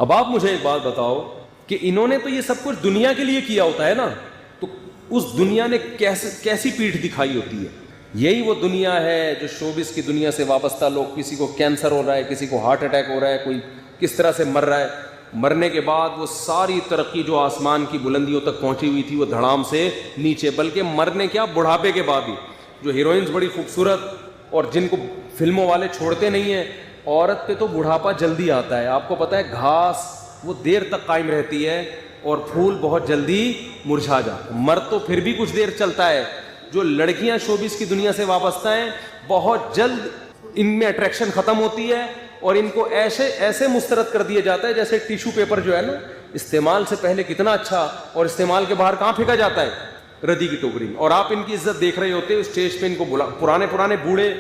اب آپ مجھے ایک بات بتاؤ کہ انہوں نے تو یہ سب کچھ دنیا کے لیے کیا ہوتا ہے نا, تو اس دنیا نے کیسی پیٹھ دکھائی ہوتی ہے. یہی وہ دنیا ہے جو شوبز کی دنیا سے وابستہ لوگ, کسی کو کینسر ہو رہا ہے, کسی کو ہارٹ اٹیک ہو رہا ہے, کوئی کس طرح سے مر رہا ہے, مرنے کے بعد وہ ساری ترقی جو آسمان کی بلندیوں تک پہنچی ہوئی تھی وہ دھڑام سے نیچے, بلکہ مرنے کیا بڑھاپے کے بعد ہی. جو ہیروئنز بڑی خوبصورت اور جن کو فلموں والے چھوڑتے نہیں ہیں, عورت پہ تو بڑھاپا جلدی آتا ہے. آپ کو پتہ ہے گھاس وہ دیر تک قائم رہتی ہے اور پھول بہت جلدی مرجھا جاتا ہے. مرد تو پھر بھی کچھ دیر چلتا ہے. جو لڑکیاں شوبز کی دنیا سے وابستہ ہیں بہت جلد ان میں اٹریکشن ختم ہوتی ہے اور ان کو ایسے مسترد کر دیا جاتا ہے جیسے ٹیشو پیپر جو ہے نا, استعمال سے پہلے کتنا اچھا اور استعمال کے باہر کہاں پھینکا جاتا ہے, ردی کی ٹوکری میں. اور آپ ان کی عزت دیکھ رہے ہوتے ہیں اسٹیج پہ, ان کو پرانے بوڑھے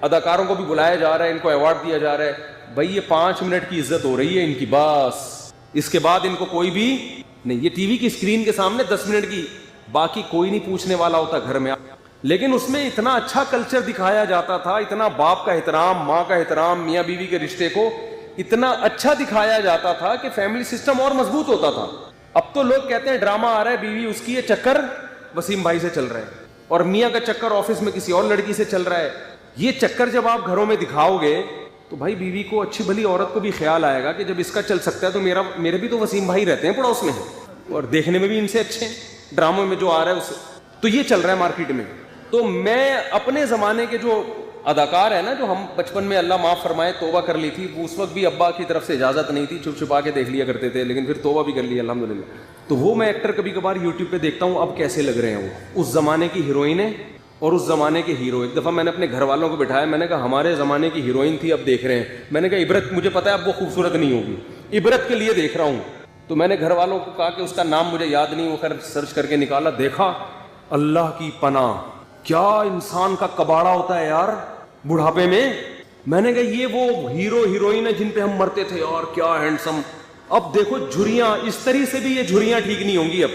اداکاروں کو بھی بلایا جا رہا ہے, ان کو ایوارڈ دیا جا رہا ہے. بھائی یہ 5 منٹ کی عزت ہو رہی ہے ان کی بس, اس کے بعد ان کو کوئی بھی نہیں. یہ ٹی وی کی اسکرین کے سامنے 10 منٹ کی, باقی کوئی نہیں پوچھنے والا ہوتا گھر میں. لیکن اس میں اتنا اچھا کلچر دکھایا جاتا تھا, اتنا باپ کا احترام, ماں کا احترام, میاں بیوی کے رشتے کو اتنا اچھا دکھایا جاتا تھا کہ فیملی سسٹم اور مضبوط ہوتا تھا. اب تو لوگ کہتے ہیں ڈرامہ آ رہا ہے, بیوی اس کی یہ چکر وسیم بھائی سے چل رہا ہے اور میاں کا چکر آفس میں کسی اور لڑکی سے چل رہا ہے. یہ چکر جب آپ گھروں میں دکھاؤ گے تو بھائی بیوی کو, اچھی بھلی عورت کو بھی خیال آئے گا کہ جب اس کا چل سکتا ہے تو میرے بھی تو وسیم بھائی رہتے ہیں پڑوس میں اور دیکھنے میں بھی ان سے اچھے ہیں. ڈراموں میں جو آ رہا ہے اس تو یہ چل رہا ہے مارکیٹ میں. تو میں اپنے زمانے کے جو اداکار ہیں نا, جو ہم بچپن میں اللہ معاف فرمائے توبہ کر لی تھی, اس وقت بھی ابا کی طرف سے اجازت نہیں تھی, چھپ چھپا کے دیکھ لیا کرتے تھے, لیکن پھر توبہ بھی کر لی الحمدللہ. تو وہ میں ایکٹر کبھی کبھار یوٹیوب پہ دیکھتا ہوں اب کیسے لگ رہے ہیں وہ, اس زمانے کی ہیروئنیں اور اس زمانے کے ہیرو. ایک دفعہ میں نے اپنے گھر والوں کو بٹھایا, میں نے کہا ہمارے زمانے کی ہیروئن تھی اب دیکھ رہے ہیں. میں نے کہا عبرت, مجھے پتا ہے اب وہ خوبصورت نہیں ہوگی, عبرت کے لیے دیکھ رہا ہوں. تو میں نے گھر والوں کو کہا کہ اس کا نام مجھے یاد نہیں, وہ خیر سرچ کر کے نکالا, دیکھا اللہ کی پناہ کیا انسان کا کباڑا ہوتا ہے یار بڑھاپے میں. میں نے کہا یہ وہ ہیرو ہیروئن ہے جن پہ ہم مرتے تھے یار, کیا ہینڈسم. اب دیکھو جھریاں, اس طرح سے بھی یہ جھریاں ٹھیک نہیں ہوں گی. اب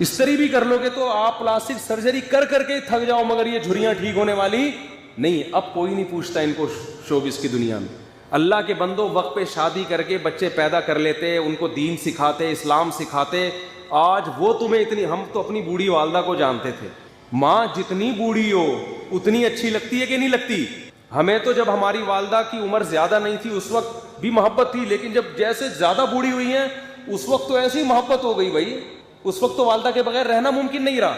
اس طرح بھی کر لو گے تو آپ پلاسٹک سرجری کر کے تھک جاؤ, مگر یہ جھریاں ٹھیک ہونے والی نہیں. اب کوئی نہیں پوچھتا ان کو شوبز کی دنیا میں. اللہ کے بندوں وقت پہ شادی کر کے بچے پیدا کر لیتے, ان کو دین سکھاتے, اسلام سکھاتے. آج وہ تمہیں اتنی, ہم تو اپنی بوڑھی والدہ کو جانتے تھے, ماں جتنی بوڑھی ہو اتنی اچھی لگتی ہے کہ نہیں لگتی. ہمیں تو جب ہماری والدہ کی عمر زیادہ نہیں تھی اس وقت بھی محبت تھی, لیکن جب جیسے زیادہ بوڑھی ہوئی ہیں اس وقت تو ایسی محبت ہو گئی بھائی. اس وقت تو والدہ کے بغیر رہنا ممکن نہیں رہا.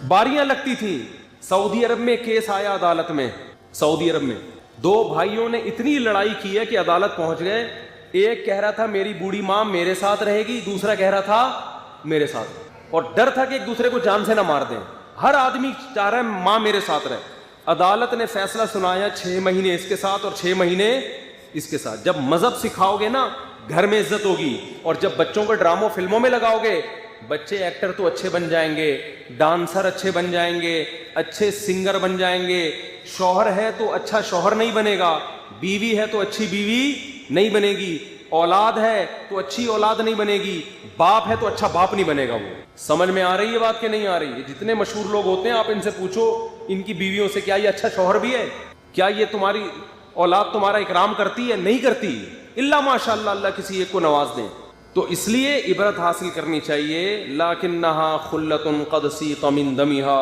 باریاں لگتی تھیں. سعودی عرب میں کیس آیا عدالت میں, سعودی عرب میں 2 بھائیوں نے اتنی لڑائی کی ہے کہ عدالت پہنچ گئے. ایک کہہ رہا تھا میری بوڑھی ماں میرے ساتھ رہے گی, دوسرا کہہ رہا تھا میرے ساتھ, اور ڈر تھا کہ ایک دوسرے کو جان سے نہ مار دیں. ہر آدمی چاہ رہا ہے ماں میرے ساتھ رہے. عدالت نے فیصلہ سنایا 6 مہینے اس کے ساتھ اور 6 مہینے اس کے ساتھ. جب مذہب سکھاؤ گے نا گھر میں عزت ہوگی, اور جب بچوں کو ڈراموں فلموں میں لگاؤ گے بچے ایکٹر تو اچھے بن جائیں گے, ڈانسر اچھے بن جائیں گے, اچھے سنگر بن جائیں گے. شوہر ہے تو اچھا شوہر نہیں بنے گا, بیوی ہے تو اچھی بیوی نہیں بنے گی, اولاد ہے تو اچھی اولاد نہیں بنے گی, باپ ہے تو اچھا باپ نہیں بنے گا. وہ سمجھ میں آ رہی ہے بات کہ نہیں آ رہی ہے؟ جتنے مشہور لوگ ہوتے ہیں آپ ان سے پوچھو ان کی بیویوں سے, کیا یہ اچھا شوہر بھی ہے؟ کیا یہ تمہاری اولاد تمہارا اکرام کرتی ہے؟ نہیں کرتی, الا ماشاء اللہ اللہ کسی ایک کو نواز دیں. تو اس لیے عبرت حاصل کرنی چاہیے. لکنھا خلۃ قد سیق من دمھا,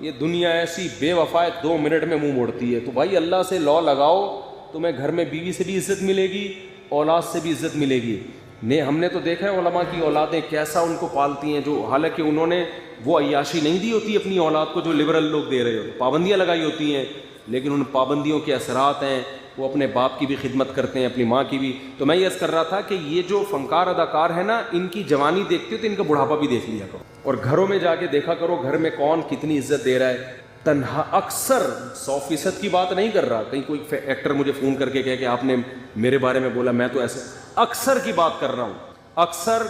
یہ دنیا ایسی بے وفا ہے 2 منٹ میں منہ موڑتی ہے. تو بھائی اللہ سے لا لگاؤ, تمہیں گھر میں بیوی سے بھی عزت ملے گی, اولاد سے بھی عزت ملے گی. ہم نے تو دیکھا ہے علماء کی اولادیں کیسا ان کو پالتی ہیں, جو حالانکہ انہوں نے وہ عیاشی نہیں دی ہوتی اپنی اولاد کو جو لبرل لوگ دے رہے ہو, پابندیاں لگائی ہوتی ہیں, لیکن ان پابندیوں کے اثرات ہیں, وہ اپنے باپ کی بھی خدمت کرتے ہیں, اپنی ماں کی بھی. تو میں یہ عرض کر رہا تھا کہ یہ جو فنکار اداکار ہے نا, ان کی جوانی دیکھتے ہو تو ان کا بڑھاپا بھی دیکھ لیا کرو, اور گھروں میں جا کے دیکھا کرو گھر میں کون کتنی عزت دے رہا ہے. تنہا اکثر 100% کی بات نہیں کر رہا, کہیں کوئی ایکٹر مجھے فون کر کے کہے کہ آپ نے میرے بارے میں بولا, میں تو ایسے اکثر کی بات کر رہا ہوں. اکثر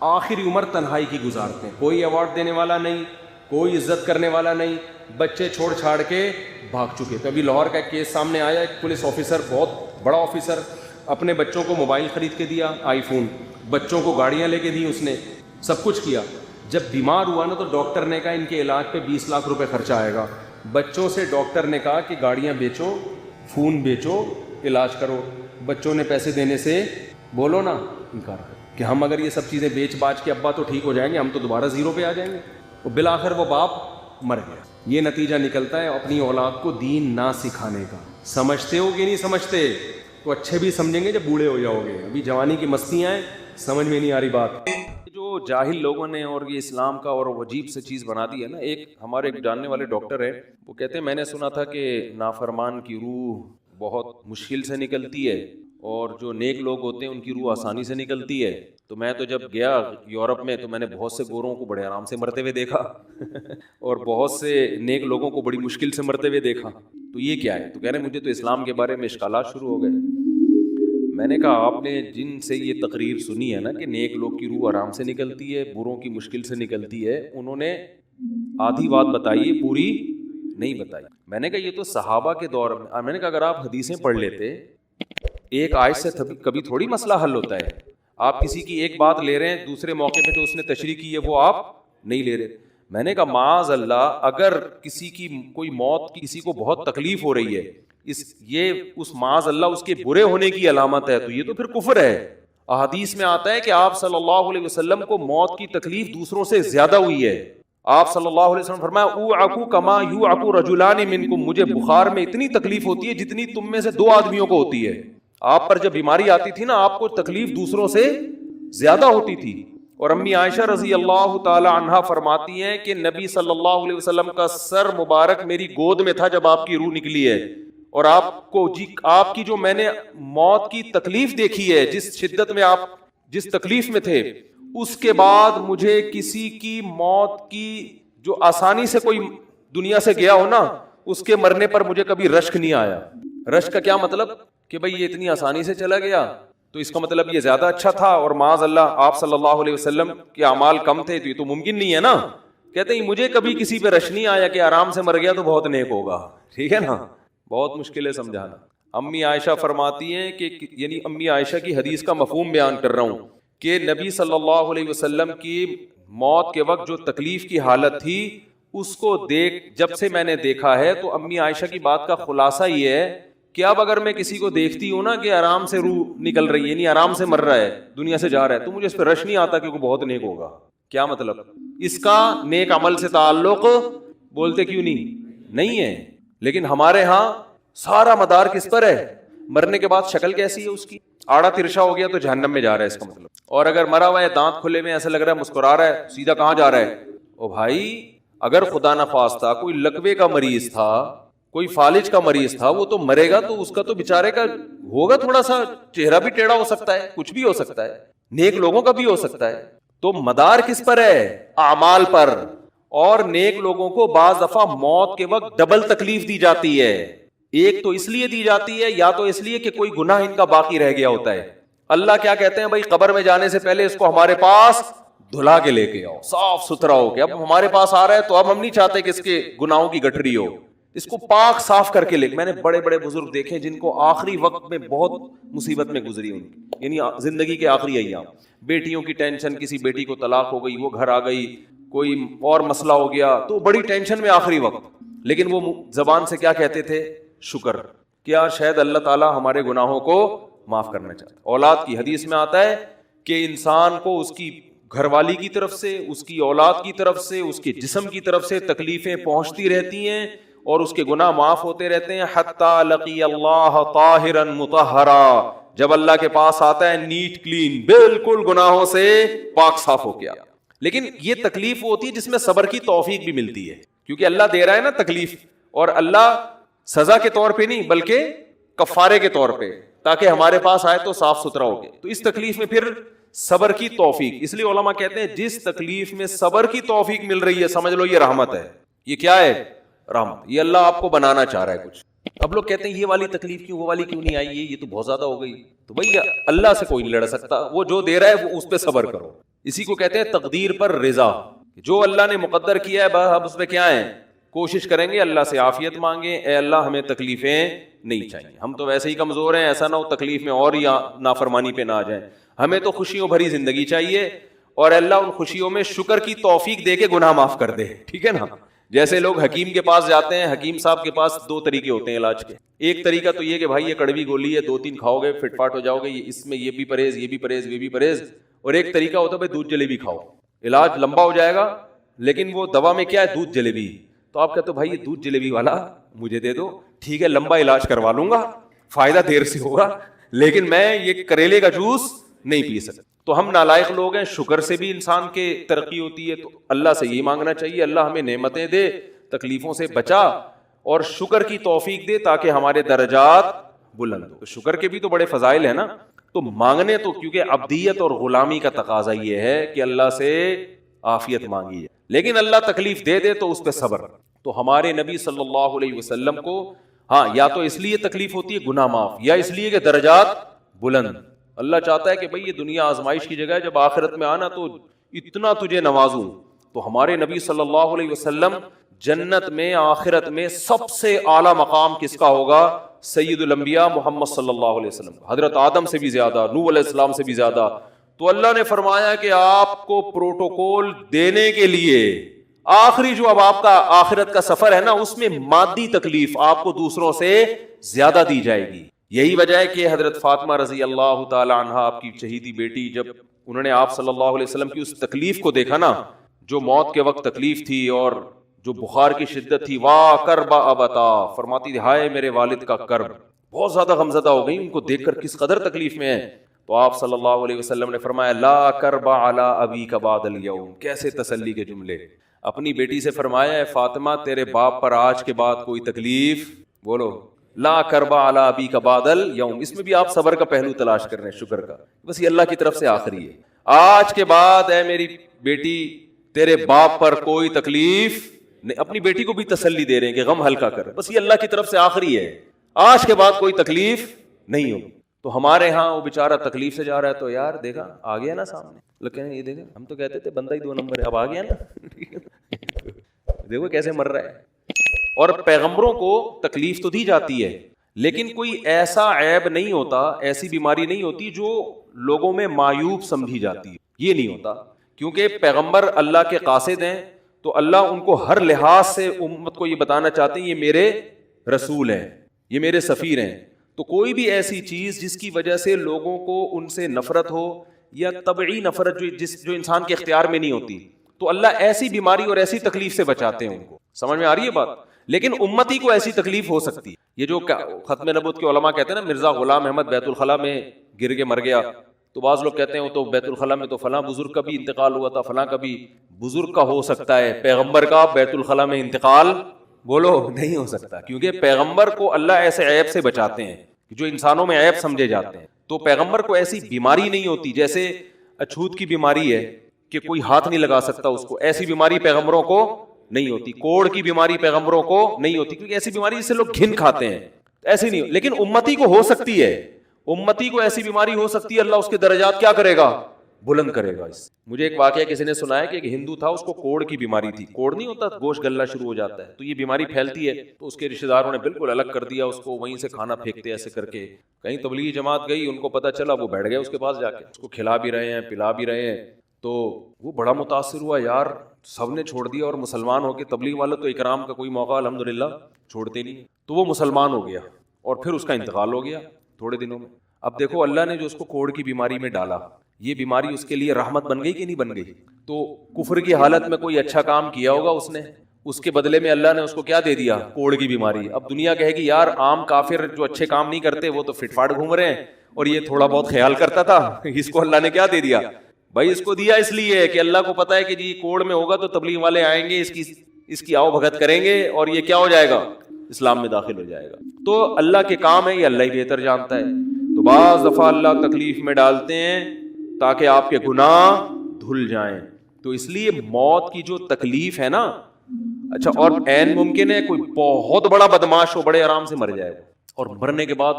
آخری عمر تنہائی کی گزارتے ہیں, کوئی ایوارڈ دینے والا نہیں, کوئی عزت کرنے والا نہیں, بچے چھوڑ چھاڑ کے بھاگ چکے. تو ابھی لاہور کا ایک کیس سامنے آیا, ایک پولیس آفیسر, بہت بڑا آفیسر, اپنے بچوں کو موبائل خرید کے دیا, آئی فون, بچوں کو گاڑیاں لے کے دی, اس نے سب کچھ کیا. جب بیمار ہوا نا تو ڈاکٹر نے کہا ان کے علاج پہ 20 لاکھ روپے خرچہ آئے گا. بچوں سے ڈاکٹر نے کہا کہ گاڑیاں بیچو, فون بیچو, علاج کرو. بچوں نے پیسے دینے سے بولو نا انکار کر. کہ ہم اگر یہ سب چیزیں بیچ باچ کے ابا تو ٹھیک ہو جائیں گے, ہم تو دوبارہ زیرو پہ آ جائیں گے. اور بالآخر وہ باپ مر گیا. یہ نتیجہ نکلتا ہے اپنی اولاد کو دین نہ سکھانے کا. سمجھتے ہو کہ نہیں سمجھتے؟ تو اچھے بھی سمجھیں گے جب بوڑھے ہو جاؤ گے. ابھی جوانی کی مستیاں ہیں, سمجھ میں نہیں آ رہی بات. جو جاہل لوگوں نے اور یہ اسلام کا اور عجیب سے چیز بنا دی ہے نا. ایک ہمارے ایک جاننے والے ڈاکٹر ہیں, وہ کہتے ہیں میں نے سنا تھا کہ نافرمان کی روح بہت مشکل سے نکلتی ہے اور جو نیک لوگ ہوتے ہیں ان کی روح آسانی سے نکلتی ہے. تو میں تو جب گیا یورپ میں تو میں نے بہت سے گوروں کو بڑے آرام سے مرتے ہوئے دیکھا اور بہت سے نیک لوگوں کو بڑی مشکل سے مرتے ہوئے دیکھا. تو یہ کیا ہے؟ تو کہہ رہے ہیں مجھے تو اسلام کے بارے میں اشکالات شروع ہو گئے. میں نے کہا آپ نے جن سے یہ تقریر سنی ہے نا کہ نیک لوگ کی روح آرام سے نکلتی ہے, بروں کی مشکل سے نکلتی ہے, انہوں نے آدھی بات بتائی, پوری نہیں بتائی. میں نے کہا یہ تو صحابہ کے دور میں نے کہا اگر آپ حدیثیں پڑھ لیتے, ایک آیت سے کبھی تھوڑی مسئلہ حل ہوتا ہے. آپ کسی کی ایک بات لے رہے ہیں, دوسرے موقع پہ جو اس نے تشریح کی ہے وہ آپ نہیں لے رہے. میں نے کہا معاذ اللہ, اگر کسی کی کوئی موت کسی کو بہت تکلیف ہو رہی ہے, اس معاذ اللہ اس کے برے ہونے کی علامت ہے, تو یہ تو پھر کفر ہے. احادیث میں آتا ہے کہ آپ صلی اللہ علیہ وسلم کو موت کی تکلیف دوسروں سے زیادہ ہوئی ہے. آپ صلی اللہ علیہ وسلم فرمایا اوعکو کما یوعکو رجلان منکم, مجھے بخار میں اتنی تکلیف ہوتی ہے جتنی تم میں سے 2 آدمیوں کو ہوتی ہے. آپ پر جب بیماری آتی تھی نا, آپ کو تکلیف دوسروں سے زیادہ ہوتی تھی. اور امی عائشہ رضی اللہ تعالی عنہا فرماتی ہیں کہ نبی صلی اللہ علیہ وسلم کا سر مبارک میری گود میں تھا جب آپ کی روح نکلی ہے, اور آپ کی جو میں نے موت کی تکلیف دیکھی ہے, جس شدت میں آپ جس تکلیف میں تھے, اس کے بعد مجھے کسی کی موت کی جو آسانی سے کوئی دنیا سے گیا ہو نا, اس کے مرنے پر مجھے کبھی رشک نہیں آیا. رشک کا کیا مطلب کہ بھئی یہ اتنی آسانی سے چلا گیا تو اس کا مطلب یہ زیادہ اچھا تھا, اور معاذ اللہ آپ صلی اللہ علیہ وسلم کے اعمال کم تھے, تو یہ تو ممکن نہیں ہے نا. کہتے ہیں مجھے کبھی کسی پہ رش نہیں آیا کہ آرام سے مر گیا تو بہت نیک ہوگا. ٹھیک ہے نا, بہت مشکل ہے سمجھانا. امی عائشہ فرماتی ہیں کہ یعنی امی عائشہ کی حدیث کا مفہوم بیان کر رہا ہوں کہ نبی صلی اللہ علیہ وسلم کی موت کے وقت جو تکلیف کی حالت تھی, اس کو جب سے میں نے دیکھا ہے, تو امی عائشہ کی بات کا خلاصہ یہ ہے کہ اب اگر میں کسی کو دیکھتی ہوں نا کہ آرام سے روح نکل رہی ہے, یعنی آرام سے مر رہا ہے, دنیا سے جا رہا ہے, تو مجھے اس پہ رش نہیں آتا کہ وہ بہت نیک ہوگا. کیا مطلب؟ اس کا نیک عمل سے تعلق بولتے کیوں نہیں ہے. لیکن ہمارے ہاں سارا مدار کس پر ہے؟ مرنے کے بعد شکل کیسی ہے اس کی, آڑا ترشا ہو گیا تو جہنم میں جا رہا ہے اس کا مطلب. اور اگر مرا ہوا ہے, دانت کھلے میں, ایسا لگ رہا ہے مسکرا رہا ہے, سیدھا کہاں جا رہا ہے؟ او بھائی, اگر خدا نخواستہ کوئی لقوے کا مریض تھا, کوئی فالج کا مریض تھا, وہ تو مرے گا تو اس کا تو بیچارے کا ہوگا تھوڑا سا چہرہ بھی ٹیڑھا ہو سکتا ہے, کچھ بھی ہو سکتا ہے, نیک لوگوں کا بھی ہو سکتا ہے. تو مدار کس پر ہے؟ اعمال پر. اور نیک لوگوں کو بعض دفعہ موت کے وقت ڈبل تکلیف دی جاتی ہے. ایک تو اس لیے دی جاتی ہے, یا تو اس لیے کہ کوئی گناہ ان کا باقی رہ گیا ہوتا ہے. اللہ کیا کہتے ہیں, بھائی قبر میں جانے سے پہلے اس کو ہمارے پاس دھلا کے لے کے آؤ, صاف ستھرا ہو کے. اب ہمارے پاس آ رہا ہے تو اب ہم نہیں چاہتے کہ اس کے گناہوں کی گٹھری ہو, اس کو پاک صاف کر کے لے. میں نے بڑے بڑے بزرگ دیکھے جن کو آخری وقت میں بہت مصیبت میں گزری ان کی, یعنی زندگی کے آخری ایام, بیٹیوں کی ٹینشن, کسی بیٹی کو طلاق ہو گئی, وہ گھر آ گئی, کوئی اور مسئلہ ہو گیا, تو بڑی ٹینشن میں آخری وقت. لیکن وہ زبان سے کیا کہتے تھے؟ شکر. کیا شاید اللہ تعالیٰ ہمارے گناہوں کو معاف کرنا چاہتا ہے. اولاد کی حدیث میں آتا ہے کہ انسان کو اس کی گھر والی کی طرف سے, اس کی اولاد کی طرف سے, اس کے جسم کی طرف سے تکلیفیں پہنچتی رہتی ہیں اور اس کے گناہ معاف ہوتے رہتے ہیں, حتی لقی اللہ طاہرا مطہرا, جب اللہ کے پاس آتا ہے نیٹ کلین, بالکل گناہوں سے پاک صاف ہو گیا. لیکن یہ تکلیف ہوتی ہے جس میں صبر کی توفیق بھی ملتی ہے, کیونکہ اللہ دے رہا ہے نا تکلیف, اور اللہ سزا کے طور پہ نہیں بلکہ کفارے کے طور پہ, تاکہ ہمارے پاس آئے تو صاف ستھرا ہو گئے. تو اس تکلیف میں پھر صبر کی توفیق, اس لیے علماء کہتے ہیں جس تکلیف میں صبر کی توفیق مل رہی ہے سمجھ لو یہ رحمت ہے. یہ کیا ہے؟ رحمت. یہ اللہ آپ کو بنانا چاہ رہا ہے کچھ. اب لوگ کہتے ہیں یہ والی تکلیف کیوں, وہ والی کیوں نہیں آئی, یہ تو بہت زیادہ ہو گئی. تو بھائی اللہ سے کوئی نہیں لڑ سکتا, وہ جو دے رہا ہے وہ اس پہ صبر کرو. اسی کو کہتے ہیں تقدیر پر رضا, جو اللہ نے مقدر کیا ہے بس اب اس پہ کیا ہے, کوشش کریں گے اللہ سے عافیت مانگیں, اے اللہ ہمیں تکلیفیں نہیں چاہیے, ہم تو ویسے ہی کمزور ہیں, ایسا نہ ہو تکلیف میں اور یا نافرمانی پہ نہ آ جائیں, ہمیں تو خوشیوں بھری زندگی چاہیے, اور اللہ ان خوشیوں میں شکر کی توفیق دے کے گناہ معاف کر دے. ٹھیک ہے نا. جیسے لوگ حکیم کے پاس جاتے ہیں, حکیم صاحب کے پاس 2 طریقے ہوتے ہیں علاج کے. ایک طریقہ تو یہ کہ بھائی یہ کڑوی گولی ہے, 2-3 کھاؤ گے فٹ فاٹ ہو جاؤ گے, اس میں یہ بھی پرہیز, یہ بھی پرہیز, یہ بھی پرہیز, اور ایک طریقہ ہوتا ہے بھائی دودھ جلیبی کھاؤ، علاج لمبا ہو جائے گا، لیکن وہ دوا میں کیا ہے؟ دودھ جلیبی. تو آپ کہتے ہو بھائی یہ دودھ جلیبی والا مجھے دے دو، ٹھیک ہے لمبا علاج کروا لوں گا، فائدہ دیر سے ہوگا، لیکن میں یہ کریلے کا جوس نہیں پی سکتا. تو ہم نالائق لوگ ہیں. شکر سے بھی انسان کے ترقی ہوتی ہے، تو اللہ سے یہی مانگنا چاہیے اللہ ہمیں نعمتیں دے، تکلیفوں سے بچا اور شکر کی توفیق دے تاکہ ہمارے درجات بلند ہو. تو شکر کے بھی تو بڑے فضائل ہیں نا. تو مانگنے تو کیونکہ عبدیت اور غلامی کا تقاضا یہ ہے کہ اللہ سے عافیت مانگی ہے، لیکن اللہ تکلیف دے دے تو اس پہ صبر. تو ہمارے نبی صلی اللہ علیہ وسلم کو ہاں یا تو اس لیے تکلیف ہوتی ہے گناہ معاف، یا اس لیے کہ درجات بلند. اللہ چاہتا ہے کہ بھئی یہ دنیا آزمائش کی جگہ ہے، جب آخرت میں آنا تو اتنا تجھے نوازوں. تو ہمارے نبی صلی اللہ علیہ وسلم جنت میں آخرت میں سب سے اعلیٰ مقام کس کا ہوگا؟ سید الانبیاء محمد صلی اللہ علیہ وسلم، حضرت آدم سے بھی زیادہ، نوح علیہ السلام سے بھی زیادہ. تو اللہ نے فرمایا کہ آپ کو پروٹوکول دینے کے لیے آخری جو اب آپ کا آخرت کا سفر ہے نا، اس میں مادی تکلیف آپ کو دوسروں سے زیادہ دی جائے گی. یہی وجہ ہے کہ حضرت فاطمہ رضی اللہ تعالی عنہا آپ کی شہیدی بیٹی، جب انہوں نے آپ صلی اللہ علیہ وسلم کی اس تکلیف کو دیکھا نا، جو موت کے وقت تکلیف تھی اور جو بخار کی شدت تھی، واہ کرب ابتا، فرماتی تھی ہائے میرے والد کا کرب. بہت زیادہ غمزدہ ہو گئی ان کو دیکھ کر کس قدر تکلیف میں ہے. تو آپ صلی اللہ علیہ وسلم نے فرمایا لا کرب علی ابیک بعد اليوم. کیسے تسلی کے جملے. اپنی بیٹی سے فرمایا ہے فاطمہ تیرے باپ پر آج کے بعد کوئی تکلیف، بولو لا کرب علی ابیک بعد اليوم. اس میں بھی آپ صبر کا پہلو تلاش کر رہے ہیں، شکر کا. بس یہ اللہ کی طرف سے آخری ہے. آج کے بعد اے میری بیٹی تیرے باپ پر کوئی تکلیف نہیں. اپنی بیٹی کو بھی تسلی دے رہے ہیں کہ غم ہلکا کر، بس یہ اللہ کی طرف سے آخری ہے، آج کے بعد کوئی تکلیف نہیں ہوگی. تو ہمارے ہاں وہ بیچارہ تکلیف سے جا رہا ہے، تو یار دیکھا آ گیا نا سامنے، لیکن یہ دیکھیں ہم تو کہتے تھے بندہ ہی 2 نمبر ہے، اب آ گیا نا دیکھو کیسے مر رہا ہے. اور پیغمبروں کو تکلیف تو دی جاتی ہے، لیکن کوئی ایسا عیب نہیں ہوتا، ایسی بیماری نہیں ہوتی جو لوگوں میں معیوب سمجھی جاتی ہے. یہ نہیں ہوتا، کیونکہ پیغمبر اللہ کے قاصد ہیں، تو اللہ ان کو ہر لحاظ سے امت کو یہ بتانا چاہتے ہیں یہ میرے رسول ہیں، یہ میرے سفیر ہیں. تو کوئی بھی ایسی چیز جس کی وجہ سے لوگوں کو ان سے نفرت ہو، یا طبعی نفرت جو انسان کے اختیار میں نہیں ہوتی، تو اللہ ایسی بیماری اور ایسی تکلیف سے بچاتے ہیں ان کو. سمجھ میں آ رہی ہے بات؟ لیکن امتی کو ایسی تکلیف ہو سکتی ہے. یہ جو ختم نبوت کے علماء کہتے ہیں نا مرزا غلام احمد بیت الخلاء میں گر کے مر گیا، تو بعض لوگ کہتے ہیں وہ تو بیت الخلاء میں تو فلاں بزرگ کا بھی انتقال ہوا تھا، فلاں کا بھی بزرگ کا ہو سکتا ہے، پیغمبر کا بیت الخلاء میں انتقال بولو نہیں ہو سکتا، کیونکہ پیغمبر کو اللہ ایسے عیب سے بچاتے ہیں جو انسانوں میں عیب سمجھے جاتے ہیں. تو پیغمبر کو ایسی بیماری نہیں ہوتی، جیسے اچھوت کی بیماری ہے کہ کوئی ہاتھ نہیں لگا سکتا اس کو، ایسی بیماری پیغمبروں کو نہیں ہوتی. کوڑ کی بیماری پیغمبروں کو نہیں ہوتی، کیونکہ ایسی بیماری جس سے لوگ گھن کھاتے ہیں، ایسی نہیں. لیکن امتی کو ہو سکتی ہے، امتی کو ایسی بیماری ہو سکتی ہے، اللہ اس کے درجات کیا کرے گا؟ بلند کرے گا. مجھے ایک واقعہ کسی نے سنایا کہ ایک ہندو تھا، اس کو کوڑ کی بیماری تھی. کوڑ نہیں ہوتا گوشت گلنا شروع ہو جاتا ہے، تو یہ بیماری پھیلتی ہے. تو اس کے رشتہ داروں نے بالکل الگ کر دیا اس کو، وہیں سے کھانا پھینکتے ایسے کر کے. کہیں تبلیغی جماعت گئی، ان کو پتہ چلا، وہ بیٹھ گئے اس کے پاس جا کے، اس کو کھلا بھی رہے ہیں پلا بھی رہے ہیں. تو وہ بڑا متاثر ہوا، یار سب نے چھوڑ دیا اور مسلمان ہو کے، تبلیغ والے تو اکرام کا کوئی موقع الحمدللہ چھوڑتے نہیں. تو وہ مسلمان ہو گیا اور پھر اس کا انتقال ہو گیا تھوڑے دنوں میں. اب دیکھو اللہ نے جو اس کو کوڑ کی بیماری میں ڈالا، یہ بیماری اس کے لیے رحمت بن گئی کہ نہیں بن گئی؟ تو کفر کی حالت میں کوئی اچھا کام کیا ہوگا اس نے، اس کے بدلے میں اللہ نے اس کو کیا دے دیا؟ کوڑ کی بیماری. اب دنیا کہے گی یار عام کافر جو اچھے کام نہیں کرتے وہ تو فٹ فاٹ گھوم رہے ہیں، اور یہ تھوڑا بہت خیال کرتا تھا، اس کو اللہ نے کیا دے دیا؟ بھائی اس کو دیا اس لیے کہ اللہ کو پتا ہے کہ جی کوڑ میں ہوگا تو تبلیغ والے آئیں گے، اس کی آؤ بھگت کریں گے، اور یہ کیا ہو جائے گا؟ اسلام میں داخل ہو جائے گا. تو اللہ کے کام ہے، یہ اللہ ہی بہتر جانتا ہے. تو بعض دفعہ اللہ تکلیف میں ڈالتے ہیں تاکہ آپ کے گناہ دھل جائیں. تو اس لیے موت کی جو تکلیف ہے نا، اچھا اور عین ممکن ہے کوئی بہت بڑا بدماش ہو، بڑے آرام سے مر جائے، اور مرنے کے بعد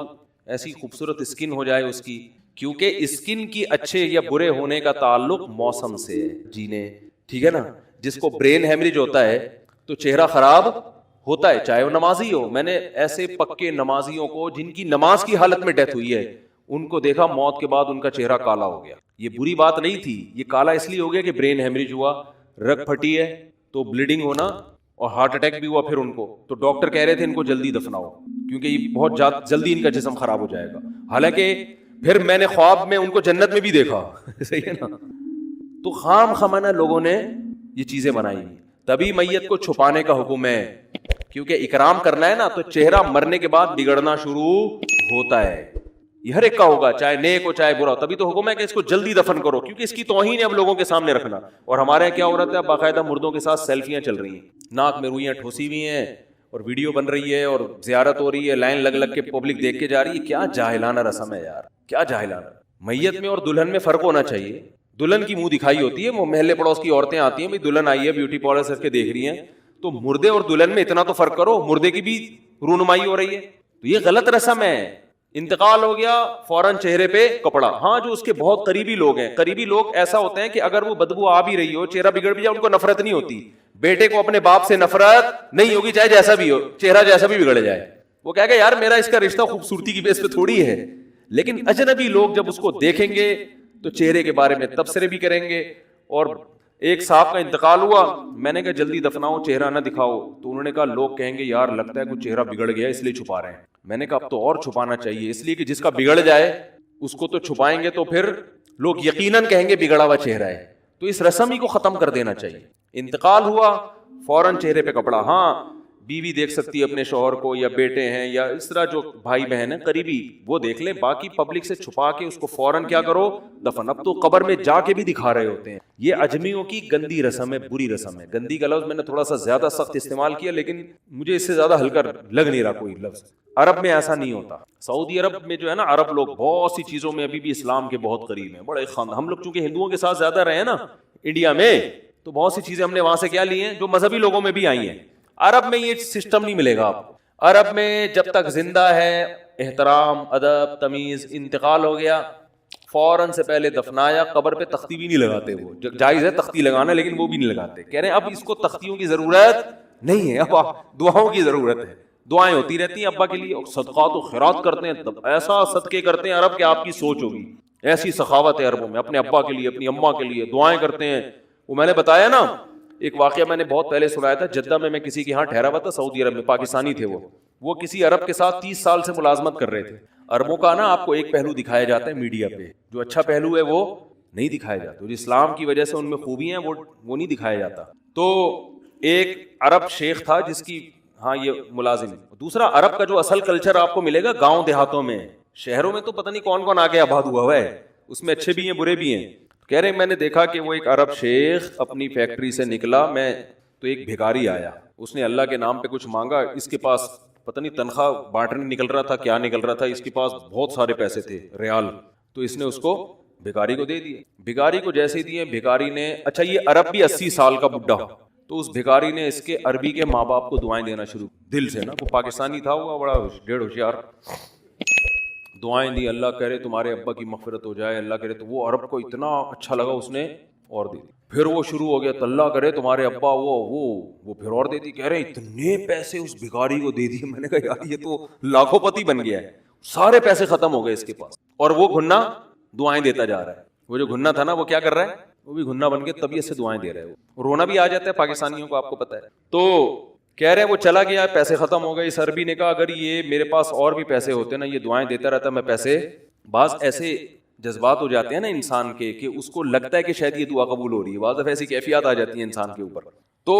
ایسی خوبصورت اسکن ہو جائے اس کی، کیونکہ اسکن کی اچھے یا برے ہونے کا تعلق موسم سے ہے، جینے، ٹھیک ہے نا. جس کو برین ہیمریج ہوتا ہے تو چہرہ خراب ہوتا ہے، چاہے وہ نمازی ہو. میں نے ایسے پکے نمازیوں کو جن کی نماز کی حالت میں ڈیتھ ہوئی ہے، ان کو دیکھا موت کے بعد ان کا چہرہ کالا ہو گیا. یہ بری بات نہیں تھی، یہ کالا اس لیے ہو گیا کہ برین ہیمریج ہوا، رگ پھٹی ہے تو بلیڈنگ ہونا، اور ہارٹ اٹیک بھی ہوا پھر ان کو. تو ڈاکٹر کہہ رہے تھے ان کو جلدی دفناؤ کیونکہ یہ بہت جلدی ان کا جسم خراب ہو جائے گا. حالانکہ پھر میں نے خواب میں ان کو جنت میں بھی دیکھا. صحیح ہے نا. تو خام خمانہ لوگوں نے یہ چیزیں بنائی. تبھی میت کو چھپانے کا حکم ہے, کیونکہ اکرام کرنا ہے نا, تو چہرہ مرنے کے بعد بگڑنا شروع ہوتا ہے. یہ ہر ایک کا ہوگا, چاہے نیک ہو چاہے برا. تبھی تو حکم ہے کہ اس کو جلدی دفن کرو, کیونکہ اس کی توہین ہے اب لوگوں کے سامنے رکھنا. اور ہمارے یہاں کیا ہو رہا ہے, باقاعدہ مردوں کے ساتھ سیلفیاں چل رہی ہیں, ناک میں روئیاں ٹھوسی ہوئی ہیں, اور ویڈیو بن رہی ہے, اور زیارت ہو رہی ہے, لائن لگ لگ کے پبلک دیکھ کے جا رہی ہے. کیا جاہلانہ رسم ہے یار, کیا جاہلانہ. میت میں اور دلہن میں فرق ہونا چاہیے. دلہن کی منہ دکھائی ہوتی ہے, وہ محلے پڑوس کی عورتیں آتی ہیں, بھائی دلہن آئی ہے بیوٹی پارلر سے کے دیکھ رہی ہیں, تو مردے اور دلہن میں اتنا تو فرق کرو, مردے کی بھی رونمائی ہو رہی ہے. تو یہ غلط رسم ہے. انتقال ہو گیا فوراً چہرے پہ کپڑا. ہاں جو اس کے بہت قریبی لوگ ہیں, قریبی لوگ ایسا ہوتے ہیں کہ اگر وہ بدبو آ بھی رہی ہو, چہرہ بگڑ بھی جائے, ان کو نفرت نہیں ہوتی. بیٹے کو اپنے باپ سے نفرت نہیں ہوگی, چاہے جیسا بھی ہو, چہرہ جیسا بھی بگڑ جائے. وہ کہے گا یار میرا اس کا رشتہ خوبصورتی کی بیس پہ تھوڑی ہے. لیکن اجنبی لوگ جب اس کو دیکھیں گے تو چہرے کے بارے میں تبصرے بھی کریں گے. اور ایک صاحب کا انتقال ہوا, میں نے کہا جلدی دفناؤ, چہرہ نہ دکھاؤ. تو انہوں نے کہا لوگ کہیں گے یار لگتا ہے کچھ چہرہ بگڑ گیا اس لیے چھپا رہے ہیں. میں نے کہا اب تو اور چھپانا چاہیے, اس لیے کہ جس کا بگڑ جائے اس کو تو چھپائیں گے تو پھر لوگ یقیناً کہیں گے بگڑا ہوا چہرہ ہے. تو اس رسم ہی کو ختم کر دینا چاہیے. انتقال ہوا فوراً چہرے پہ کپڑا. ہاں بیوی دیکھ سکتی ہے اپنے شوہر کو, یا بیٹے ہیں, یا اس طرح جو بھائی بہن ہیں قریبی, وہ دیکھ لیں. باقی پبلک سے چھپا کے اس کو فوراً کیا کرو, دفن. اب تو قبر میں جا کے بھی دکھا رہے ہوتے ہیں. یہ اجمیوں کی گندی رسم ہے, بری رسم ہے. گندی کا لفظ میں نے تھوڑا سا زیادہ سخت استعمال کیا, لیکن مجھے اس سے زیادہ ہلکا لگ نہیں رہا کوئی لفظ. عرب میں ایسا نہیں ہوتا. سعودی عرب میں جو ہے نا, عرب لوگ بہت سی چیزوں میں ابھی بھی اسلام کے بہت قریب ہیں, بڑے خاندان. ہم لوگ چونکہ ہندوؤں کے ساتھ زیادہ رہے نا انڈیا میں, تو بہت سی چیزیں ہم نے وہاں سے کیا لی ہیں جو مذہبی لوگوں میں بھی آئی ہیں. عرب میں یہ سسٹم نہیں ملے گا آپ کو. عرب میں جب تک زندہ ہے احترام, ادب, تمیز. انتقال ہو گیا فوراً سے پہلے دفنایا, قبر پہ تختی بھی نہیں لگاتے. وہ جائز ہے تختی لگانا, لیکن وہ بھی نہیں لگاتے. کہہ رہے ہیں اب اس کو تختیوں کی ضرورت نہیں ہے, اب دعاؤں کی ضرورت ہے. دعائیں ہوتی رہتی ہیں ابا کے لیے, صدقات و خیرات کرتے ہیں, ایسا صدقے کرتے ہیں عرب کہ آپ کی سوچ ہوگی. ایسی سخاوت ہے عربوں میں, اپنے ابا کے لیے اپنی اماں کے لیے دعائیں کرتے ہیں. وہ میں نے بتایا نا ایک واقعہ میں نے بہت پہلے سنایا تھا, جدہ میں کسی کے ہاں ٹھہرا ہوا تھا سعودی عرب میں, پاکستانی تھے. وہ کسی عرب کے ساتھ 30 سال سے ملازمت کر رہے تھے. عربوں کا نا آپ کو ایک پہلو دکھایا جاتا ہے میڈیا پہ, جو اچھا پہلو ہے وہ نہیں دکھایا جاتا, جو اسلام کی وجہ سے ان میں خوبی ہیں وہ نہیں دکھایا جاتا. تو ایک عرب شیخ تھا جس کی ہاں یہ ملازم ہے. دوسرا عرب کا جو اصل کلچر آپ کو ملے گا گاؤں دیہاتوں میں, شہروں میں تو پتہ نہیں کون کون آگے آباد ہوا ہے, اس میں اچھے بھی ہیں برے بھی ہیں. کہہ رہے میں نے دیکھا کہ وہ ایک عرب شیخ اپنی فیکٹری سے نکلا, میں تو ایک بھکاری آیا, اس نے اللہ کے نام پہ کچھ مانگا. اس کے پاس پتہ نہیں تنخواہ بانٹنے نکل رہا تھا کیا نکل رہا تھا, اس کے پاس بہت سارے پیسے تھے ریال, تو اس نے اس کو بھکاری کو دے دیے. بھکاری کو جیسے دیے, بھکاری نے, اچھا یہ عرب بھی 80 سال کا بڈھا, تو اس بھکاری نے اس کے عربی کے ماں باپ کو دعائیں دینا شروع دل سے نا, وہ پاکستانی تھا, وہ بڑا ڈیڑھ ہوشیار, دعائیں دی, اللہ کرے تمہارے ابا کی مغفرت ہو جائے, اللہ کرے. تو وہ عرب کو اتنا اچھا لگا, اس نے اور دے دی. پھر وہ شروع ہو گیا, تو اللہ کرے تمہارے ابا وہ پھر اور دے دی. کہہ رہے اتنے پیسے اس بھکاری کو دے دیے. میں نے کہا یار یہ تو لاکھوں پتی بن گیا ہے, سارے پیسے ختم ہو گئے اس کے پاس, اور وہ گھنا دعائیں دیتا جا رہا ہے. وہ جو گھنا تھا نا وہ کیا کر رہا ہے, وہ بھی گھنا بن کے طبیعت سے دعائیں دے رہا ہے. وہ رونا بھی آ جاتا ہے پاکستانیوں کو, آپ کو پتا ہے. تو کہہ رہے وہ چلا گیا, پیسے ختم ہو گئے. اس عربی نے کہا اگر یہ میرے پاس اور بھی پیسے ہوتے نا, یہ دعائیں دیتا رہتا میں پیسے. بعض ایسے جذبات ہو جاتے ہیں نا انسان کے کہ اس کو لگتا ہے کہ شاید یہ دعا قبول ہو رہی ہے, بعض دفعہ ایسی کیفیات آ جاتی ہیں انسان کے اوپر. تو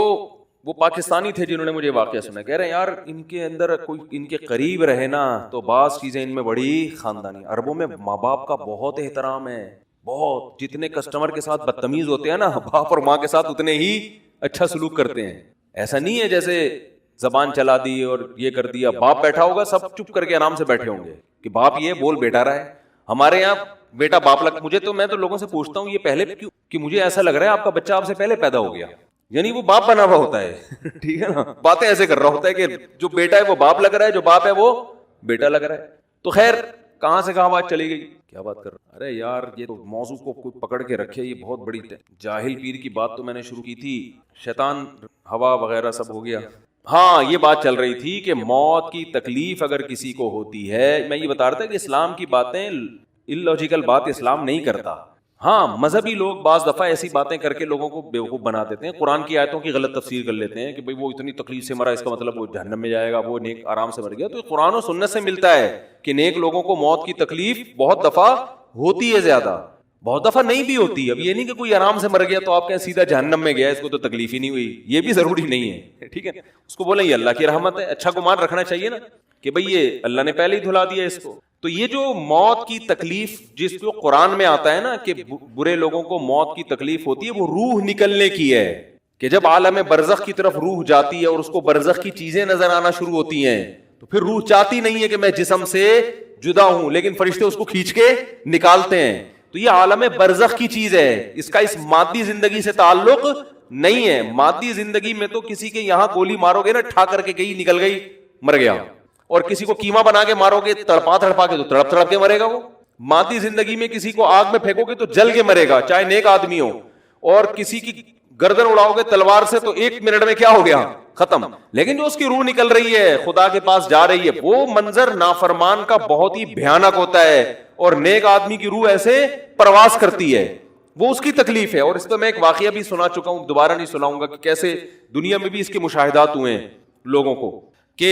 وہ پاکستانی تھے جنہوں نے مجھے واقعہ سنا. کہہ رہے ہیں یار ان کے اندر کوئی ان کے قریب رہے نا تو بعض چیزیں ان میں بڑی خاندانی. عربوں میں ماں باپ کا بہت احترام ہے, بہت. جتنے کسٹمر کے ساتھ بدتمیز ہوتے ہیں نا, باپ اور ماں کے ساتھ اتنے ہی اچھا سلوک کرتے ہیں. ایسا نہیں ہے جیسے زبان چلا دی اور یہ کر دیا. باپ بیٹھا ہوگا سب چپ کر کے آرام سے بیٹھے ہوں گے کہ باپ یہ بول بیٹا رہا ہے. ہمارے یہاں بیٹا باپ مجھے تو میں تو لوگوں سے پوچھتا ہوں یہ پہلے کیوں, کہ مجھے ایسا لگ رہا ہے آپ کا بچہ آپ سے پہلے پیدا ہو گیا, یعنی وہ باپ بنا ہوا ہوتا ہے. ٹھیک ہے نا, باتیں ایسے کر رہا ہوتا ہے کہ جو بیٹا ہے وہ باپ لگ رہا ہے, جو باپ ہے وہ بیٹا لگ رہا ہے. تو خیر کہاں سے کہاں بات چلی گئی, کیا بات کر رہا. ارے یار یہ تو موضوع کو کوئی پکڑ کے رکھے, یہ بہت بڑی جاہل پیر کی بات تو میں نے شروع کی تھی, شیطان ہوا وغیرہ سب ہو گیا. ہاں یہ بات چل رہی تھی کہ موت کی تکلیف اگر کسی کو ہوتی ہے, میں یہ بتا رہا تھا کہ اسلام کی باتیں اللاجیکل بات اسلام نہیں کرتا. ہاں مذہبی لوگ بعض دفعہ ایسی باتیں کر کے لوگوں کو بیوقوف بنا دیتے ہیں، قرآن کی آیتوں کی غلط تفسیر کر لیتے ہیں کہ بھئی وہ اتنی تکلیف سے مرا اس کا مطلب وہ جہنم میں جائے گا، وہ نیک آرام سے مر گیا. تو قرآن و سنت سے ملتا ہے کہ نیک لوگوں کو موت کی تکلیف بہت دفعہ ہوتی ہے، زیادہ بہت دفعہ نہیں بھی ہوتی. اب یہ نہیں کہ کوئی آرام سے مر گیا تو آپ کہیں سیدھا جہنم میں گیا، اس کو تو تکلیف ہی نہیں ہوئی، یہ بھی ضروری نہیں ہے. ٹھیک ہے، اس کو بولیں یہ اللہ کی رحمت ہے، اچھا گمان رکھنا چاہیے نا کہ بھئی یہ اللہ نے پہلے ہی دھلا دیا اس کو. تو یہ جو موت کی تکلیف جس کو قرآن میں آتا ہے نا کہ برے لوگوں کو موت کی تکلیف ہوتی ہے، وہ روح نکلنے کی ہے، کہ جب عالم برزخ کی طرف روح جاتی ہے اور اس کو برزخ کی چیزیں نظر آنا شروع ہوتی ہیں تو پھر روح چاہتی نہیں ہے کہ میں جسم سے جدا ہوں، لیکن فرشتے اس کو کھینچ کے نکالتے ہیں. تو یہ عالم برزخ کی چیز ہے، اس کا اس مادی زندگی سے تعلق نہیں ہے. مادی زندگی میں تو کسی کے یہاں گولی مارو گے نا، ٹھا کر کے گئی نکل گئی مر گیا، اور کسی کو کیما بنا کے مارو گے تڑپا تڑپا کے تو تڑپ تڑپ کے مرے گا. وہ مادی زندگی میں کسی کو آگ میں پھینکو گے تو جل کے مرے گا، چاہے نیک آدمی ہو. اور کسی کی گردن اڑاؤ گے تلوار سے تو 1 منٹ میں کیا ہو گیا، ختم. لیکن جو اس کی روح نکل رہی ہے، خدا کے پاس جا رہی ہے، وہ منظر نافرمان کا بہت ہی بھیانک ہوتا ہے. اور نیک آدمی کی روح ایسے پرواز کرتی ہے، وہ اس کی تکلیف ہے. اور اس پہ میں ایک واقعہ بھی سنا چکا ہوں، دوبارہ نہیں سناؤں گا، کہ کیسے دنیا میں بھی اس کے مشاہدات ہوئے ہیں لوگوں کو، کہ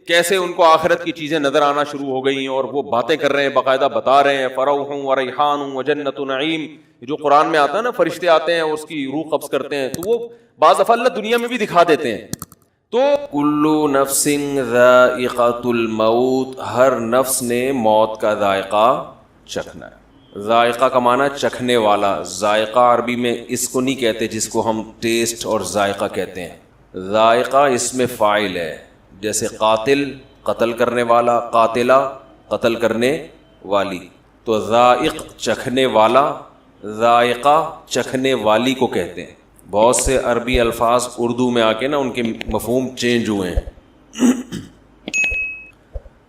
کیسے ان کو آخرت کی چیزیں نظر آنا شروع ہو گئی اور وہ باتیں کر رہے ہیں، باقاعدہ بتا رہے ہیں فروح و ریحان و جنت نعیم. جو قرآن میں آتا ہے نا، فرشتے آتے ہیں اور اس کی روح قبض کرتے ہیں، تو وہ بعض دفعہ اللہ دنیا میں بھی دکھا دیتے ہیں. تو کلو نفس ذائقۃ الموت، ہر نفس نے موت کا ذائقہ چکھنا ہے. ذائقہ کا معنی چکھنے والا. ذائقہ عربی میں اس کو نہیں کہتے جس کو ہم ٹیسٹ اور ذائقہ کہتے ہیں. ذائقہ اس میں فاعل ہے، جیسے قاتل قتل کرنے والا، قاتلہ قتل کرنے والی. تو ذائق چکھنے والا، ذائقہ چکھنے والی کو کہتے ہیں. بہت سے عربی الفاظ اردو میں آ کے نا ان کے مفہوم چینج ہوئے ہیں.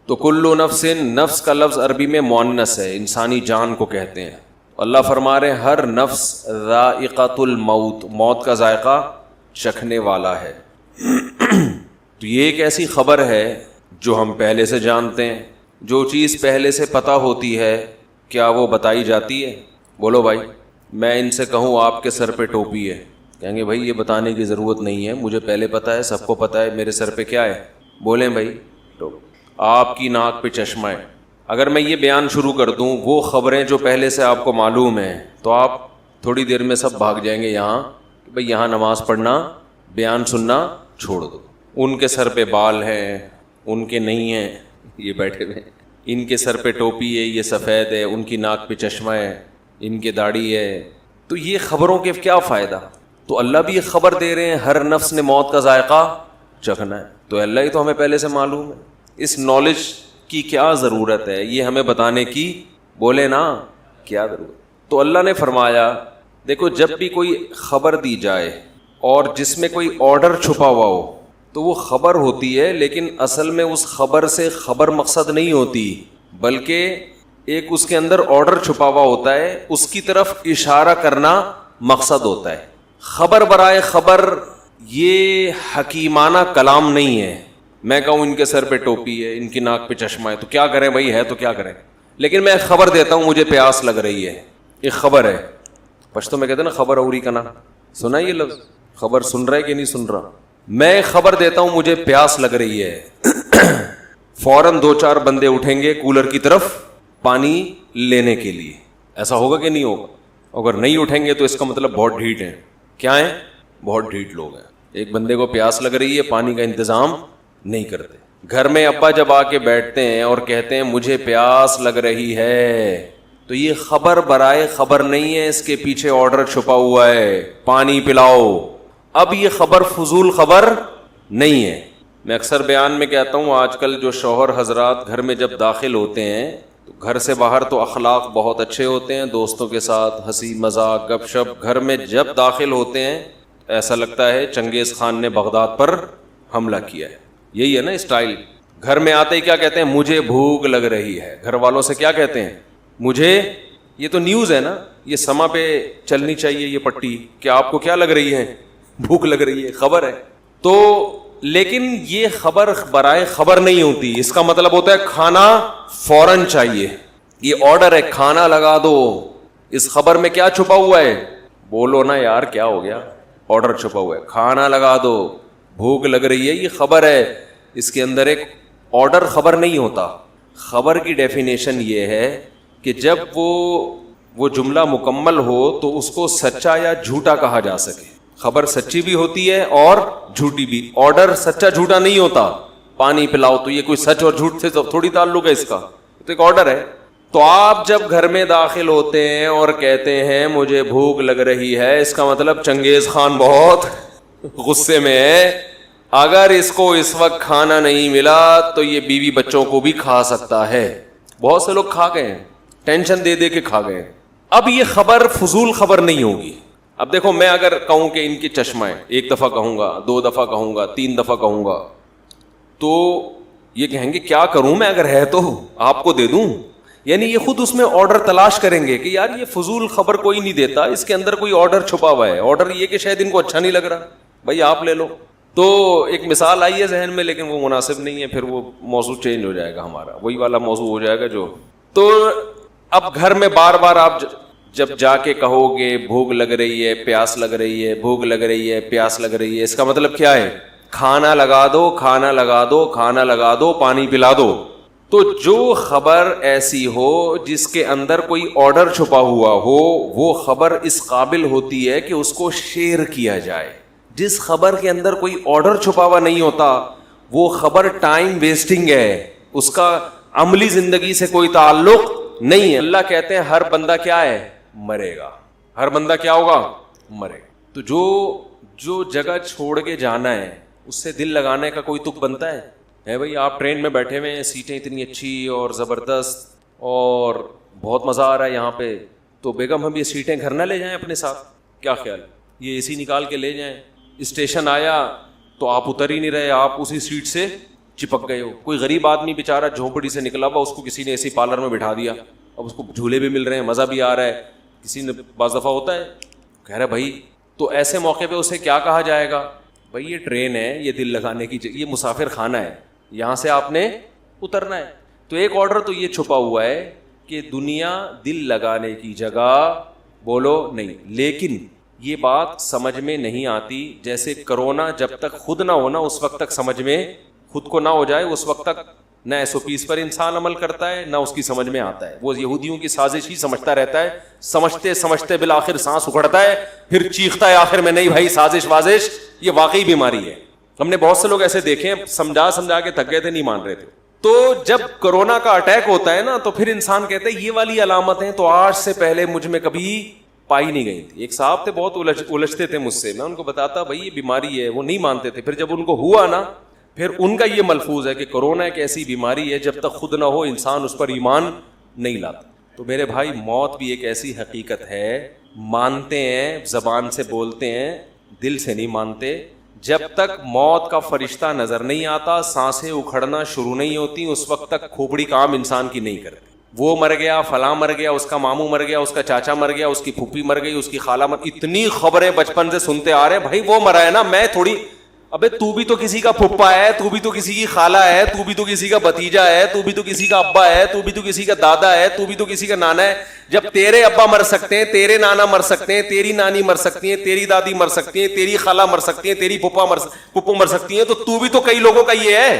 تو کلو نفس، نفس کا لفظ عربی میں مؤنث ہے، انسانی جان کو کہتے ہیں. اللہ فرما رہے ہیں ہر نفس ذائقۃ الموت، موت کا ذائقہ چکھنے والا ہے. تو یہ ایک ایسی خبر ہے جو ہم پہلے سے جانتے ہیں. جو چیز پہلے سے پتہ ہوتی ہے کیا وہ بتائی جاتی ہے؟ بولو بھائی، میں ان سے کہوں آپ کے سر پہ ٹوپی ہے، کہیں گے بھائی یہ بتانے کی ضرورت نہیں ہے، مجھے پہلے پتہ ہے، سب کو پتہ ہے میرے سر پہ کیا ہے. بولیں بھائی ٹوپی. آپ کی ناک پہ چشمہ ہے. اگر میں یہ بیان شروع کر دوں وہ خبریں جو پہلے سے آپ کو معلوم ہیں، تو آپ تھوڑی دیر میں سب بھاگ جائیں گے یہاں کہ بھائی یہاں نماز پڑھنا، بیان سننا چھوڑ دو. ان کے سر پہ بال ہیں، ان کے نہیں ہیں، یہ بیٹھے ہوئے ہیں. ان کے سر پہ ٹوپی ہے، یہ سفید ہے، ان کی ناک پہ چشمہ ہے، ان کے داڑھی ہے. تو یہ خبروں کے کیا فائدہ؟ تو اللہ بھی یہ خبر دے رہے ہیں ہر نفس نے موت کا ذائقہ چکھنا ہے. تو اللہ ہی تو ہمیں پہلے سے معلوم ہے. اس نالج کی کیا ضرورت ہے یہ ہمیں بتانے کی؟ بولے نا کیا ضرورت. تو اللہ نے فرمایا دیکھو جب بھی کوئی خبر دی جائے اور جس میں کوئی آرڈر چھپا ہوا ہو تو وہ خبر ہوتی ہے، لیکن اصل میں اس خبر سے خبر مقصد نہیں ہوتی، بلکہ ایک اس کے اندر آرڈر چھپا ہوا ہوتا ہے، اس کی طرف اشارہ کرنا مقصد ہوتا ہے. خبر برائے خبر یہ حکیمانہ کلام نہیں ہے. میں کہوں ان کے سر پہ ٹوپی ہے، ان کی ناک پہ چشمہ ہے، تو کیا کریں بھائی، ہے تو کیا کریں. لیکن میں خبر دیتا ہوں مجھے پیاس لگ رہی ہے، ایک خبر ہے. پشتو میں کہتے ہیں نا خبر اوری کا نا، سنا یہ لفظ؟ خبر سن رہا ہے کہ نہیں سن رہا؟ میں خبر دیتا ہوں مجھے پیاس لگ رہی ہے، فوراً 2-4 بندے اٹھیں گے کولر کی طرف پانی لینے کے لیے. ایسا ہوگا کہ نہیں ہوگا؟ اگر نہیں اٹھیں گے تو اس کا مطلب بہت ڈھیٹ ہیں. کیا ہیں؟ بہت ڈھیٹ لوگ ہیں. ایک بندے کو پیاس لگ رہی ہے، پانی کا انتظام نہیں کرتے. گھر میں ابا جب آ کے بیٹھتے ہیں اور کہتے ہیں مجھے پیاس لگ رہی ہے، تو یہ خبر برائے خبر نہیں ہے، اس کے پیچھے آرڈر چھپا ہوا ہے پانی پلاؤ. اب یہ خبر فضول خبر نہیں ہے. میں اکثر بیان میں کہتا ہوں آج کل جو شوہر حضرات گھر میں جب داخل ہوتے ہیں تو گھر سے باہر تو اخلاق بہت اچھے ہوتے ہیں، دوستوں کے ساتھ ہنسی مذاق گپ شپ. گھر میں جب داخل ہوتے ہیں ایسا لگتا ہے چنگیز خان نے بغداد پر حملہ کیا ہے. یہی ہے نا اسٹائل. گھر میں آتے ہی کیا کہتے ہیں؟ مجھے بھوک لگ رہی ہے. گھر والوں سے کیا کہتے ہیں؟ مجھے، یہ تو نیوز ہے نا، یہ سما پہ چلنی چاہیے یہ پٹی، کہ آپ کو کیا لگ رہی ہے؟ بھوک لگ رہی ہے، خبر ہے. تو لیکن یہ خبر برائے خبر نہیں ہوتی. اس کا مطلب ہوتا ہے کھانا فوراً چاہیے، یہ آرڈر ہے کھانا لگا دو. اس خبر میں کیا چھپا ہوا ہے؟ بولو نا یار کیا ہو گیا؟ آرڈر چھپا ہوا ہے، کھانا لگا دو، بھوک لگ رہی ہے، یہ خبر ہے. اس کے اندر ایک آرڈر خبر نہیں ہوتا. خبر کی ڈیفینیشن یہ ہے کہ جب وہ جملہ مکمل ہو تو اس کو سچا یا جھوٹا کہا جا سکے. خبر سچی بھی ہوتی ہے اور جھوٹی بھی. آرڈر سچا جھوٹا نہیں ہوتا. پانی پلاؤ تو یہ کوئی سچ اور جھوٹ سے تھوڑی تعلق ہے اس کا، تو ایک آرڈر ہے. تو آپ جب گھر میں داخل ہوتے ہیں اور کہتے ہیں مجھے بھوک لگ رہی ہے، اس کا مطلب چنگیز خان بہت غصے میں ہے. اگر اس کو اس وقت کھانا نہیں ملا تو یہ بیوی بچوں کو بھی کھا سکتا ہے. بہت سے لوگ کھا گئے ہیں، ٹینشن دے دے کے کھا گئے. اب یہ خبر فضول خبر نہیں ہوگی. اب دیکھو میں اگر کہوں کہ ان کی چشمہ ہے، ایک دفعہ کہوں گا، 2 دفعہ کہوں گا، 3 دفعہ کہوں گا، تو یہ کہیں گے کیا کروں میں، اگر ہے تو آپ کو دے دوں. یعنی یہ خود اس میں آرڈر تلاش کریں گے کہ یار یہ فضول خبر کوئی نہیں دیتا، اس کے اندر کوئی آرڈر چھپا ہوا ہے. آرڈر یہ کہ شاید ان کو اچھا نہیں لگ رہا، بھائی آپ لے لو. تو ایک مثال آئی ہے ذہن میں لیکن وہ مناسب نہیں ہے، پھر وہ موضوع چینج ہو جائے گا، ہمارا وہی والا موضوع ہو جائے گا جو. تو اب گھر میں بار بار آپ جب جا کے کہو گے بھوک لگ رہی ہے، پیاس لگ رہی ہے، بھوک لگ رہی ہے، پیاس لگ رہی ہے، اس کا مطلب کیا ہے؟ کھانا لگا دو، کھانا لگا دو، کھانا لگا دو، پانی پلا دو. تو جو خبر ایسی ہو جس کے اندر کوئی آرڈر چھپا ہوا ہو، وہ خبر اس قابل ہوتی ہے کہ اس کو شیئر کیا جائے. جس خبر کے اندر کوئی آرڈر چھپا ہوا نہیں ہوتا وہ خبر ٹائم ویسٹنگ ہے، اس کا عملی زندگی سے کوئی تعلق نہیں ہے. اللہ کہتے ہیں ہر بندہ کیا ہے؟ مرے گا. ہر بندہ کیا ہوگا؟ مرے گا. تو جو جگہ چھوڑ کے جانا ہے اس سے دل لگانے کا کوئی تک بنتا ہے بھائی. آپ ٹرین میں بیٹھے ہوئے ہیں، سیٹیں اتنی اچھی اور زبردست اور بہت مزہ آ رہا ہے یہاں پہ، تو بیگم ہم یہ سیٹیں گھر نہ لے جائیں اپنے ساتھ؟ کیا خیال؟ یہ اے سی نکال کے لے جائیں. اسٹیشن آیا تو آپ اتر ہی نہیں رہے، آپ اسی سیٹ سے چپک گئے ہو. کوئی غریب آدمی بیچارہ جھونپڑی سے نکلا ہوا، اس کو کسی نے اے سی پارلر میں بٹھا دیا، اب اس کو جھولے بھی مل رہے ہیں، مزہ بھی آ رہا ہے. کسی نے بعض دفعہ ہوتا ہے کہہ رہا بھائی، تو ایسے موقع پہ اسے کیا کہا جائے گا؟ بھائی یہ ٹرین ہے، یہ دل لگانے کی یہ مسافر خانہ ہے، یہاں سے آپ نے اترنا ہے. تو ایک آرڈر تو یہ چھپا ہوا ہے کہ دنیا دل لگانے کی جگہ بولو نہیں. لیکن یہ بات سمجھ میں نہیں آتی. جیسے کرونا جب تک خود نہ ہونا اس وقت تک سمجھ میں خود کو نہ ہو جائے اس وقت تک نہ SOPs پر انسان عمل کرتا ہے نہ اس کی سمجھ میں آتا ہے. وہ یہودیوں کی سازش ہی سمجھتا رہتا ہے، سمجھتے سمجھتے بالآخر سانس اکھڑتا ہے، پھر چیختا ہے آخر میں نہیں بھائی سازش وازش. یہ واقعی بیماری ہے. ہم نے بہت سے لوگ ایسے دیکھے ہیں سمجھا کے تھک گئے تھے، نہیں مان رہے تھے. تو جب کرونا کا اٹیک ہوتا ہے نا تو پھر انسان کہتا ہے یہ والی علامتیں تو آج سے پہلے مجھ میں کبھی پائی نہیں گئی تھی. ایک صاحب تھے بہت الجھتے تھے مجھ سے، میں ان کو بتاتا بھائی یہ بیماری ہے، وہ نہیں مانتے تھے. پھر جب ان کو ہوا نا، پھر ان کا یہ ملفوظ ہے کہ کرونا ایک ایسی بیماری ہے جب تک خود نہ ہو انسان اس پر ایمان نہیں لاتا. تو میرے بھائی موت بھی ایک ایسی حقیقت ہے، مانتے ہیں زبان سے بولتے ہیں، دل سے نہیں مانتے. جب تک موت کا فرشتہ نظر نہیں آتا، سانسیں اکھڑنا شروع نہیں ہوتی، اس وقت تک کھوپڑی کام انسان کی نہیں کرتی. وہ مر گیا، فلاں مر گیا، اس کا ماموں مر گیا، اس کا چاچا مر گیا، اس کی پھوپھی مر گئی، اس کی خالہ مر، اتنی خبریں بچپن سے سنتے آ رہے ہیں. بھائی وہ مرا ہے نا، میں تھوڑی. ابے تو بھی تو کسی کا پھپھا ہے، تو بھی تو کسی کی خالہ ہے، تو بھی تو کسی کا بھتیجا ہے، تو بھی تو کسی کا ابا ہے، تو بھی تو کسی کا دادا ہے، تو بھی تو کسی کا نانا ہے. جب تیرے ابا مر سکتے ہیں، تیرے نانا مر سکتے ہیں، تیری نانی مر سکتی ہیں، تیری دادی مر سکتی ہیں، تیری خالہ مر سکتی ہیں، تیری پھپھو مر سکتی ہیں، تو بھی تو کئی لوگوں کا یہ ہے.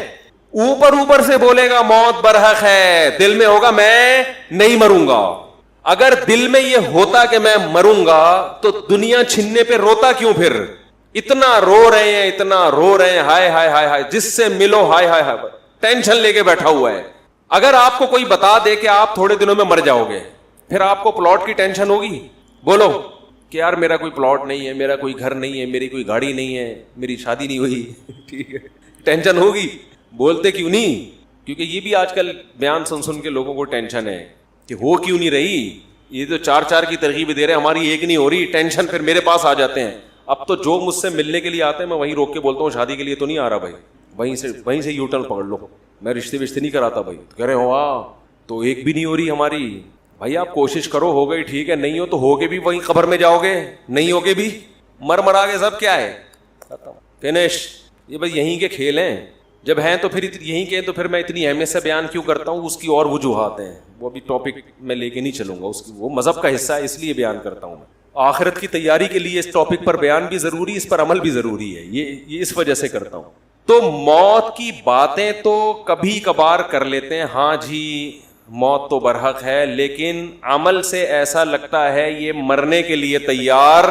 اوپر سے بولے گا موت برحق ہے، دل میں ہوگا میں نہیں مروں گا. اگر دل میں یہ ہوتا کہ میں مروں گا تو دنیا چھننے پہ روتا کیوں؟ پھر اتنا رو رہے ہیں، اتنا رو رہے ہیں، ہائے ہائے ہائے ہائے، جس سے ملو ہائے ہائے ہائے، ٹینشن لے کے بیٹھا ہوا ہے. اگر آپ کو کوئی بتا دے کہ آپ تھوڑے دنوں میں مر جاؤ گے، پھر آپ کو پلاٹ کی ٹینشن ہوگی؟ بولو کہ یار میرا کوئی پلاٹ نہیں ہے، میرا کوئی گھر نہیں ہے، میری کوئی گاڑی نہیں ہے، میری شادی نہیں ہوئی. ٹھیک ہے، ٹینشن ہوگی. بولتے کیوں نہیں؟ کیونکہ یہ بھی آج کل بیان سن کے لوگوں کو ٹینشن ہے کہ ہو کیوں نہیں رہی. یہ تو چار کی ترغیب دے رہے ہیں، ہماری ایک نہیں ہو رہی. ٹینشن پھر میرے پاس آ جاتے ہیں. اب تو جو مجھ سے ملنے کے لیے آتے ہیں میں وہیں روک کے بولتا ہوں شادی کے لیے تو نہیں آ رہا بھائی، وہیں سے یو ٹرن پکڑ لو، میں رشتے نہیں کراتا بھائی. کہہ رہے ہو تو ایک بھی نہیں ہو رہی ہماری. بھائی آپ کوشش کرو، ہو گئی ٹھیک ہے، نہیں ہو تو ہو کے بھی وہیں قبر میں جاؤ گے، نہیں ہو کے بھی مرا کے سب کیا ہے فنش. یہ بھائی یہیں کے کھیل ہیں. جب ہیں تو پھر یہی کہیں تو پھر میں اتنی اہمیت سے بیان کیوں کرتا ہوں؟ اس کی اور وجوہات ہیں، وہ ابھی ٹاپک میں لے کے نہیں چلوں گا، اس کی وہ مذہب کا حصہ ہے اس لیے بیان کرتا ہوں میں. آخرت کی تیاری کے لیے اس ٹاپک پر بیان بھی ضروری، اس پر عمل بھی ضروری ہے، یہ اس وجہ سے کرتا ہوں. تو موت کی باتیں تو کبھی کبھار کر لیتے ہیں، ہاں جی موت تو برحق ہے، لیکن عمل سے ایسا لگتا ہے یہ مرنے کے لیے تیار